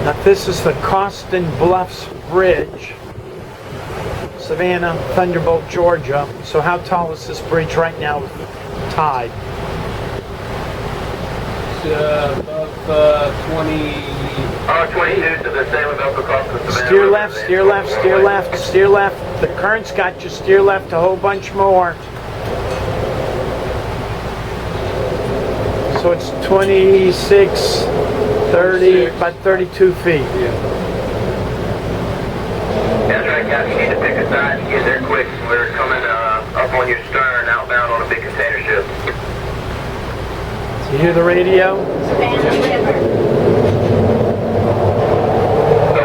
Now this is the Causton Bluffs Bridge, Savannah, Thunderbolt, Georgia. So how tall is this bridge right now with tide? It's above 20. 22 to the sailing up across the Savannah Steer River, left, then steer left, 21 steer away. left, steer left. The current's got you. Steer left a whole bunch more. So it's 26, 30, about 32 feet. Yeah. That's right, Captain. You need to pick a side and get there quick. We're coming up on your stern, outbound on a big container ship. You hear the radio? Savannah River.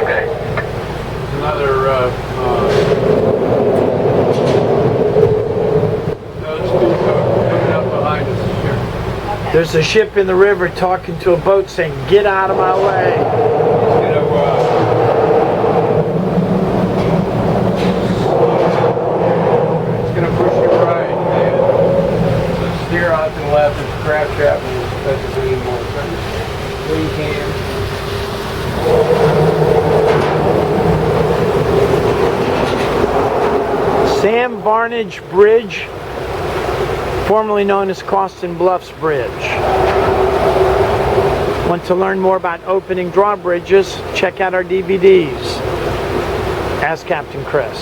Okay. There's another speed boat coming up behind us here. There's a ship in the river talking to a boat saying, "Get out of my way." It's gonna push you right, and so steer out to the left and crash out and touch the green more. Green can. Sam Varnage Bridge, formerly known as Causton Bluffs Bridge. Want to learn more about opening drawbridges? Check out our DVDs. Ask Captain Chris.